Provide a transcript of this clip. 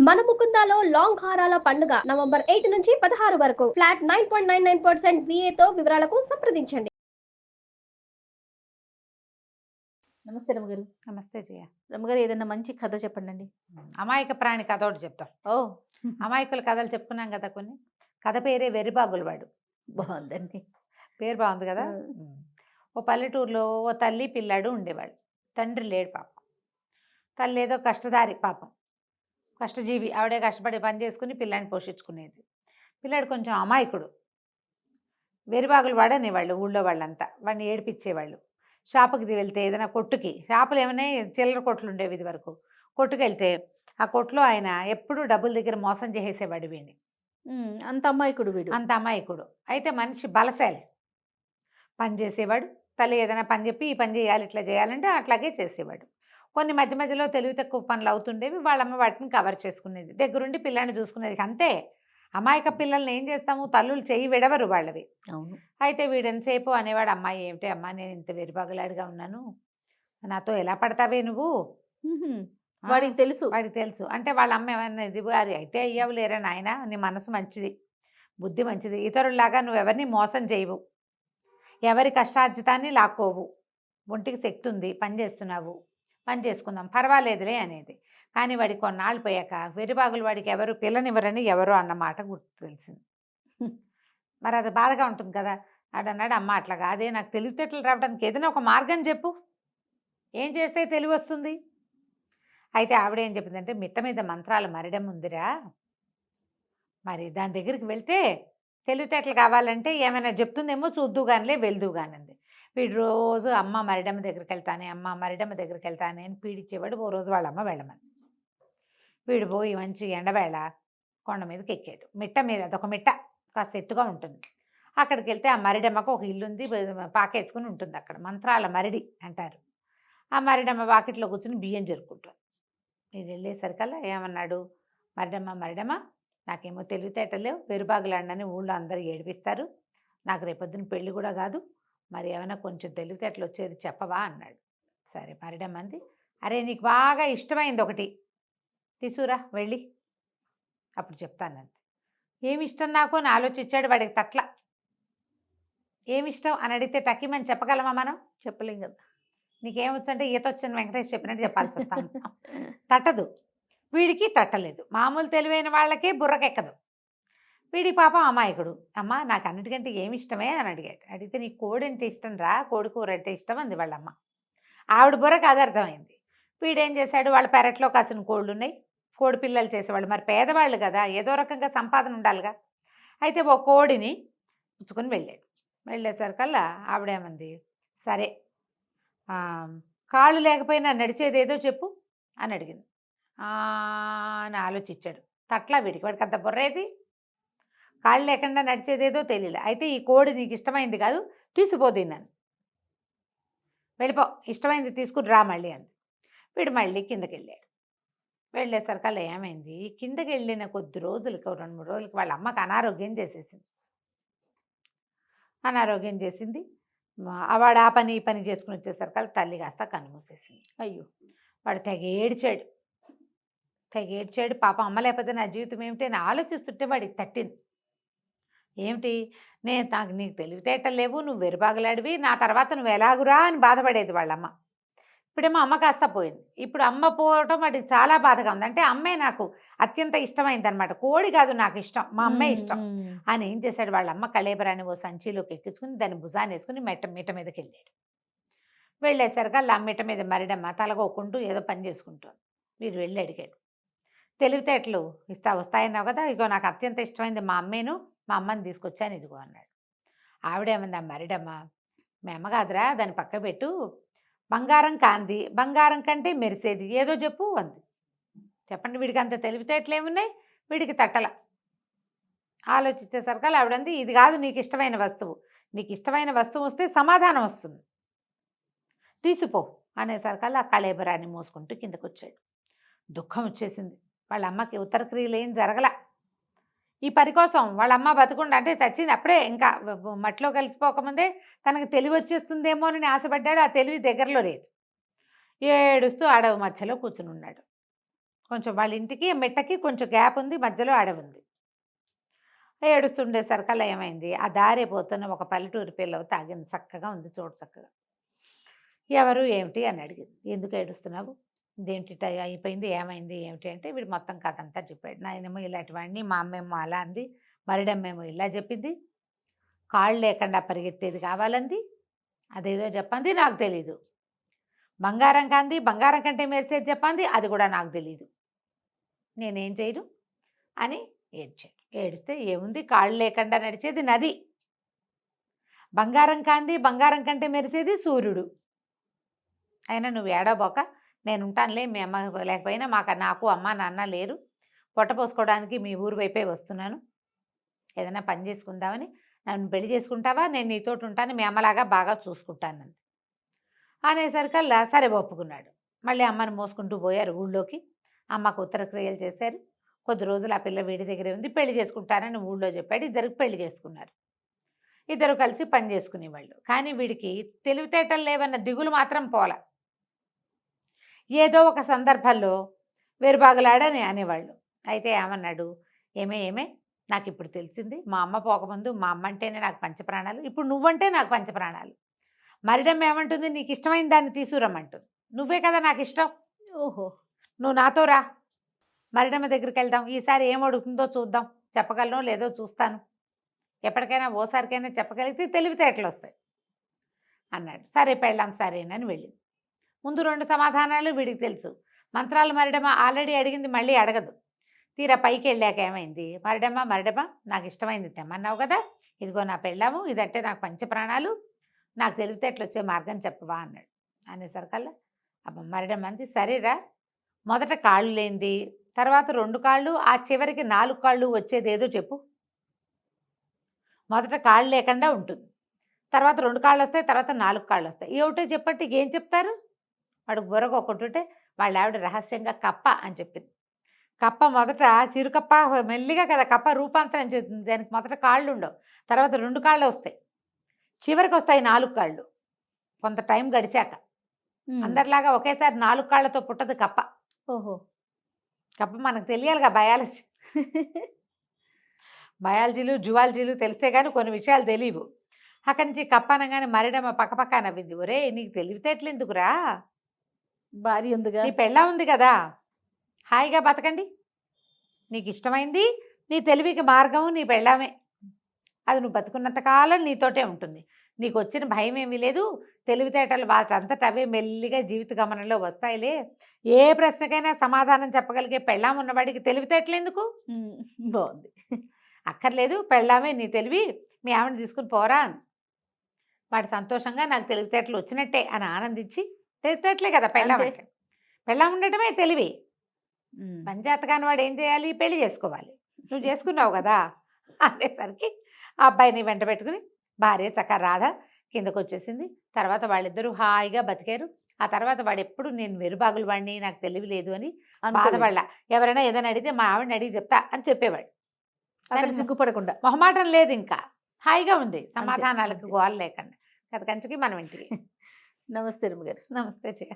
మన ముకుందాలో లాంగ్ హారాల పండుగ నవంబర్ 8 నుంచి 16 వరకు ఫ్లాట్ 9.99% VA తో వివరాలకు సంప్రదించండి. నమస్తే రమగారు. నమస్తే జయ. రమగారు, ఏదైనా మంచి కథ చెప్పండి. అమాయక ప్రాణి కథ ఒకటి చెప్తాం. ఓ అమాయకుల కథలు చెప్పుకున్నాం కదా కొన్ని. కథ పేరే వెర్రిబాగులవాడు. బాగుందండి. పేరు బాగుంది కదా. ఓ పల్లెటూరులో ఓ తల్లి పిల్లాడు ఉండేవాడు. తండ్రి లేడు పాపం. తల్లి ఏదో కష్టదారి పాపం, కష్టజీవి. ఆవిడే కష్టపడి పని చేసుకుని పిల్లాడిని పోషించుకునేది. పిల్లాడు కొంచెం అమాయకుడు. వెర్రిబాగులవాడు అనేవాళ్ళు ఊళ్ళో వాళ్ళంతా. వాడిని ఏడిపించేవాళ్ళు. షాపుకి వెళ్తే ఏదైనా కొట్టుకి, షాపులు ఏమైనా చిల్లర కొట్లు ఉండేవి ఇది వరకు. కొట్టుకు వెళ్తే ఆ కొట్లో ఆయన ఎప్పుడూ డబ్బుల దగ్గర మోసం చేసేవాడు వీడిని. అంత అమ్మాయికుడు వీడు. అంత అమాయకుడు. అయితే మనిషి బలశాలి. పని చేసేవాడు. తల్లి ఏదైనా పని చెప్పి ఈ పని చేయాలి ఇట్లా చేయాలంటే అట్లాగే చేసేవాడు. కొన్ని మధ్య మధ్యలో తెలివి తక్కువ పనులు అవుతుండేవి. వాళ్ళమ్మ వాటిని కవర్ చేసుకునేది. దగ్గరుండి పిల్లాన్ని చూసుకునేది. అంతే. అమాయక పిల్లల్ని ఏం చేస్తాము, తల్లులు చెయ్యి విడవరు వాళ్ళవి. అవును. అయితే వీడెంతసేపు అనేవాడు, అమ్మాయి ఏమిటి అమ్మా, నేను ఇంత వెరిబాగులాడిగా ఉన్నాను, నాతో ఎలా పడతావే నువ్వు. వాడికి తెలుసు. వాడికి తెలుసు. అంటే వాళ్ళ అమ్మ ఏమన్నది, వారి అయితే అయ్యావు లేరా నాయన, నీ మనసు మంచిది, బుద్ధి మంచిది, ఇతరుల్లాగా నువ్వెవరిని మోసం చేయవు, ఎవరి కష్టార్జితాన్ని లాక్కోవు, ఒంటికి శక్తి ఉంది, పని చేస్తున్నావు, పని చేసుకుందాం పర్వాలేదులే అనేది. కానీ వాడికి కొన్నాళ్ళు పోయాక వెరిబాగులు వాడికి ఎవరు పిల్లనివ్వరని ఎవరో అన్నమాట గుర్తు తెలిసింది. మరి అది బాధగా ఉంటుంది కదా. ఆడన్నాడు, అమ్మ అట్లా కాదే, నాకు తెలివితేటలు రావడానికి ఏదైనా ఒక మార్గం చెప్పు, ఏం చేస్తే తెలివి వస్తుంది. అయితే ఆవిడేం చెప్పిందంటే, మిట్ట మీద మంత్రాల మరిడం ఉందిరా, మరి దాని దగ్గరికి వెళ్తే తెలివితేటలు కావాలంటే ఏమైనా చెప్తుందేమో, చూద్దు కానిలే వెళ్దు కానింది. వీడు రోజు అమ్మ మరిడమ్మ దగ్గరికి వెళ్తానే, అమ్మ మరిడమ్మ దగ్గరికి వెళ్తానే అని పీడిచ్చేవాడు. ఓ రోజు వాళ్ళ అమ్మ వెళ్ళమని. వీడు పోయి మంచి ఎండవేళ కొండ మీదకి ఎక్కాడు. మిట్ట మీద, అదొక మిట్ట కాస్త ఎత్తుగా ఉంటుంది. అక్కడికి వెళ్తే ఆ మరిడమ్మకు ఒక ఇల్లుంది, పాకేసుకుని ఉంటుంది అక్కడ. మంత్రాల మరిడి అంటారు. ఆ మరిడమ్మ వాకిట్లో కూర్చుని బియ్యం జరుపుకుంటాడు. నేను వెళ్ళేసరికల్లా ఏమన్నాడు, మరిడమ్మ నాకేమో తెలివితేటలు లేవు, వెరుబాగులాడనని ఊళ్ళో అందరూ ఏడిపిస్తారు, నాకు రేపొద్దున పెళ్ళి కూడా కాదు, మరి ఏమైనా కొంచెం తెలివితేటలు వచ్చేది చెప్పవా అన్నాడు. సరే మరిడమ్మ అంది, అరే నీకు బాగా ఇష్టమైంది ఒకటి తీసుకురా వెళ్ళి, అప్పుడు చెప్తానంది. ఏమి ఇష్టం నాకు అని ఆలోచించాడు. వాడికి తట్ల ఏమిష్టం అని అడిగితే టక్కిమని చెప్పగలమా మనం? చెప్పలేం కదా. నీకేమొచ్చంటే ఈత వచ్చిన వెంకటేష్ చెప్పినట్టు చెప్పాల్సి వస్తాను. తట్టదు. వీడికి తట్టలేదు. మామూలు తెలివైన వాళ్ళకే బుర్రకెక్కదు. వీడి పాపం అమాయకుడు. అమ్మ నాకు అన్నిటికంటే ఏమి ఇష్టమే అని అడిగాడు. అడిగితే నీకు కోడి అంటే ఇష్టం రా, కోడి కూర అంటే ఇష్టం అంది వాళ్ళమ్మ. ఆవిడ బుర్రకు అది అర్థమైంది. వీడేం చేశాడు, వాళ్ళ పెరట్లో కాసిన కోళ్ళు ఉన్నాయి, కోడి పిల్లలు చేసేవాళ్ళు, మరి పేదవాళ్ళు కదా, ఏదో రకంగా సంపాదన ఉండాలిగా. అయితే ఓ కోడిని పుచ్చుకొని వెళ్ళాడు. వెళ్ళేసరికల్లా ఆవిడేమంది, సరే కాళ్ళు లేకపోయినా నడిచేది ఏదో చెప్పు అని అడిగింది. అని ఆలోచించాడు. తట్లా వీడికి, వాడికి అంత బుర్రేది, కాళ్ళు లేకుండా నడిచేదేదో తెలియలే. అయితే ఈ కోడి నీకు ఇష్టమైంది కాదు, తీసిపోదిన్నాను, వెళ్ళిపో, ఇష్టమైంది తీసుకుని రా మళ్ళీ అంది. వీడు మళ్ళీ కిందకి వెళ్ళాడు. వెళ్ళేసరికల్లా ఏమైంది, కిందకి వెళ్ళిన కొద్ది రోజులకి, 2-3 రోజులకి వాళ్ళ అమ్మకి అనారోగ్యం చేసింది. వాడు ఆ పని ఈ పని చేసుకుని వచ్చేసరికల్లా తల్లి కాస్త కన్నుమూసేసింది. అయ్యో, వాడు తెగ ఏడ్చాడు. పాపం అమ్మ లేకపోతే నా జీవితం ఏమిటి అని ఆలోచిస్తుంటే వాడికి తట్టింది. ఏమిటి, నాకు నీకు తెలివితేటలు లేవు, నువ్వు వెరుబాగులాడివి, నా తర్వాత నువ్వు ఎలాగురా అని బాధపడేది వాళ్ళమ్మ. ఇప్పుడేమో అమ్మ కాస్త పోయింది. ఇప్పుడు అమ్మ పోవటం వాడికి చాలా బాధగా ఉంది. అంటే అమ్మే నాకు అత్యంత ఇష్టమైంది అనమాట, కోడి కాదు నాకు ఇష్టం, మా అమ్మే ఇష్టం అని ఏం చేశాడు, వాళ్ళ అమ్మ కళేబరాన్ని ఓ సంచిలోకి ఎక్కించుకుని దాన్ని భుజాన్ని వేసుకుని మిట్ట మీదకి వెళ్ళాడు. వెళ్ళేసరికి అలా మిట్ట మీద మరిడమ్మ తలగొక్కుంటూ ఏదో పని చేసుకుంటాను. వీరు వెళ్ళి అడిగాడు, తెలివితేటలు వస్తాయన్నావు కదా, ఇగో నాకు అత్యంత ఇష్టమైంది మా అమ్మేను, మా అమ్మని తీసుకొచ్చాను ఇదిగో అన్నాడు. ఆవిడేమంది, ఆ మరిడమ్మ, మీ అమ్మ కాదురా, దాన్ని పక్క పెట్టు, బంగారం కాంది, బంగారం కంటే మెరిసేది ఏదో చెప్పు అంది. చెప్పండి, వీడికి అంత తెలివితేటలు ఏమున్నాయి, వీడికి తట్టల. ఆలోచించేసరికి ఆవిడంది, ఇది కాదు నీకు ఇష్టమైన వస్తువు, నీకు ఇష్టమైన వస్తువు వస్తే సమాధానం వస్తుంది, తీసిపో అనేసరికల్లా ఆ కళేబరాన్ని మోసుకుంటూ కిందకు వచ్చాడు. దుఃఖం వచ్చేసింది. వాళ్ళ అమ్మకి ఉత్తర క్రియలు ఏం జరగల. ఈ పని కోసం వాళ్ళ అమ్మ బతుకుండా, అంటే చచ్చింది అప్పుడే, ఇంకా మట్టిలో కలిసిపోకముందే తనకు తెలివి వచ్చేస్తుందేమో అని ఆశపడ్డాడు. ఆ తెలివి దగ్గరలో లేదు. ఏడుస్తూ అడవి మధ్యలో కూర్చుని ఉన్నాడు. కొంచెం వాళ్ళ ఇంటికి మెట్టకి కొంచెం గ్యాప్ ఉంది, మధ్యలో అడవి ఉంది. ఏడుస్తుండేసరికల్లా ఏమైంది, ఆ దారి పోతున్న ఒక పల్లెటూరి పిల్ల తాగింది, చక్కగా ఉంది, చూడు చక్కగా. ఎవరు ఏమిటి అని అడిగింది. ఎందుకు ఏడుస్తున్నావు, ఇదేంటి అయిపోయింది, ఏమైంది ఏమిటి అంటే వీడు మొత్తం కథ అంతా చెప్పాడు. నాయనేమో ఇలాంటి వాడిని, మా అమ్మేమో అలా అంది, మరిడమ్మేమో ఇలా చెప్పింది, కాళ్ళు లేకుండా పరిగెత్తేది కావాలంది, అదేదో చెప్పంది, నాకు తెలీదు. బంగారం కంది, బంగారం కంటే మెరిసేది చెప్పంది, అది కూడా నాకు తెలీదు. నేనేం చేయను అని ఏడ్చాడు. ఏడిస్తే ఏముంది, కాళ్ళు లేకుండా నడిచేది నది, బంగారం కాంది, బంగారం కంటే మెరిసేది సూర్యుడు. అయినా నువ్వు ఏడవబోక, నేను ఉంటానులే, మీ అమ్మ లేకపోయినా నాకు అమ్మ నాన్న లేరు, పొట్ట పోసుకోవడానికి మీ ఊరు వైపే వస్తున్నాను, ఏదైనా పని చేసుకుందామని. నన్ను పెళ్లి చేసుకుంటావా, నేను నీతోటి ఉంటాను, మీ అమ్మలాగా బాగా చూసుకుంటాను అనేసరికల్లా సరే ఒప్పుకున్నాడు. మళ్ళీ అమ్మని మోసుకుంటూ పోయారు ఊళ్ళోకి. అమ్మకు ఉత్తర క్రియలు చేశారు. కొద్ది రోజులు ఆ పిల్ల వీడి దగ్గరే ఉంది, పెళ్లి చేసుకుంటానని ఊళ్ళో చెప్పాడు. ఇద్దరికి పెళ్లి చేసుకున్నారు. ఇద్దరు కలిసి పని చేసుకునేవాళ్ళు. కానీ వీడికి తెలివితేటలు లేవన్న దిగులు మాత్రం పోల. ఏదో ఒక సందర్భాల్లో వేరుబాగులాడని అనేవాళ్ళు. అయితే ఏమన్నాడు, ఏమే నాకు ఇప్పుడు తెలిసింది, మా అమ్మ పోకముందు మా అమ్మ అంటేనే నాకు పంచప్రాణాలు, ఇప్పుడు నువ్వంటే నాకు పంచప్రాణాలు. మరిడమ్మ ఏమంటుంది, నీకు ఇష్టమైన దాన్ని తీసుకురమ్మంటుంది, నువ్వే కదా నాకు ఇష్టం, ఓహో, నువ్వు నాతో రా, మరిడమ్మ దగ్గరికి వెళ్దాం, ఈసారి ఏం అడుగుతుందో చూద్దాం, చెప్పగలనో లేదో చూస్తాను, ఎప్పటికైనా ఓసారికైనా చెప్పగలిగితే తెలివితేటలు వస్తాయి అన్నాడు. సరే పెళ్ళాం సరేనని వెళ్ళింది. ముందు 2 సమాధానాలు వీడికి తెలుసు. మంత్రాలు మరిడమ్మ ఆల్రెడీ అడిగింది, మళ్ళీ అడగదు. తీరా పైకి వెళ్ళాక ఏమైంది, మరిడమ్మ నాకు ఇష్టమైంది తెమ్మన్నావు కదా, ఇదిగో నా పెళ్ళాము, ఇదంటే నాకు పంచప్రాణాలు, నాకు తెలివితేటలు వచ్చే మార్గం చెప్పవా అన్నాడు. అనేసరికల్లా మరిడమ్మ అంది, సరేరా, మొదట కాళ్ళు లేనిది, తర్వాత 2 కాళ్ళు, ఆ చివరికి 4 కాళ్ళు వచ్చేది ఏదో చెప్పు. మొదట కాళ్ళు లేకుండా ఉంటుంది, తర్వాత 2 కాళ్ళు వస్తాయి, తర్వాత 4 కాళ్ళు వస్తాయి, ఏమిటో చెప్పంటే ఏం చెప్తారు. వాడు బుర్రకు ఒకటి వాళ్ళ ఆవిడ రహస్యంగా కప్ప అని చెప్పింది. కప్ప మొదట చిరుకప్ప మెల్లిగా కదా కప్ప రూపాంతరం చెందుతుంది, దానికి మొదట కాళ్ళు ఉండవు, తర్వాత 2 కాళ్ళు వస్తాయి, చివరికి వస్తాయి 4 కాళ్ళు కొంత టైం గడిచాక. అందరిలాగా ఒకేసారి 4 కాళ్ళతో పుట్టదు కప్ప. ఓహో, కప్ప మనకు తెలియాలిగా, బయాలజీలు జువాలజీలు తెలిస్తే కానీ కొన్ని విషయాలు తెలియవు. అక్కడి నుంచి కప్ప అనగానే మరిడమ్మ పక్కపక్క నవ్వింది. ఒరే నీకు తెలివితేటలు ఎందుకురా, భార్య ఉందిగా, నీ పెళ్ళా ఉంది కదా, హాయిగా బతకండి, నీకు ఇష్టమైంది నీ తెలివికి మార్గము నీ పెళ్ళామే, అది నువ్వు బతుకున్నంత కాలం నీతోటే ఉంటుంది, నీకు వచ్చిన భయం ఏమీ లేదు, తెలివితేటలు వాటంతట అవే మెల్లిగా జీవిత గమనంలో వస్తాయిలే, ఏ ప్రశ్నకైనా సమాధానం చెప్పగలిగే పెళ్ళాం ఉన్నవాడికి తెలివితేటలు ఎందుకు. బాగుంది. అక్కర్లేదు, పెళ్ళామే నీ తెలివి, మీ ఆవిడని తీసుకుని పోరా. వాడు సంతోషంగా నాకు తెలివితేటలు వచ్చినట్టే అని ఆనందించి, తెలివితేటలే కదా పెళ్ళాం అంటే, పెళ్ళాం ఉండటమే తెలివి. పంచాయతగాని వాడు ఏం చేయాలి, పెళ్లి చేసుకోవాలి, నువ్వు చేసుకున్నావు కదా అనేసరికి ఆ అబ్బాయిని వెంట పెట్టుకుని భార్య చక్క రాధ కిందకు వచ్చేసింది. తర్వాత వాళ్ళిద్దరూ హాయిగా బతికారు. ఆ తర్వాత వాడు ఎప్పుడు నేను వెరుబాగులు వాడిని, నాకు తెలివి లేదు అని బాధపడలా. ఎవరైనా ఏదైనా అడిగితే మా ఆవిడని అడిగి చెప్తా అని చెప్పేవాడు. సిగ్గుపడకుండా, మొహమాటం లేదు, ఇంకా హాయిగా ఉంది, సమాధానాలకు గోల లేకుండా. కథ కంచికి మనం ఇంటికి. నమస్తే రమ్మ గారు. నమస్తే చెయ్య.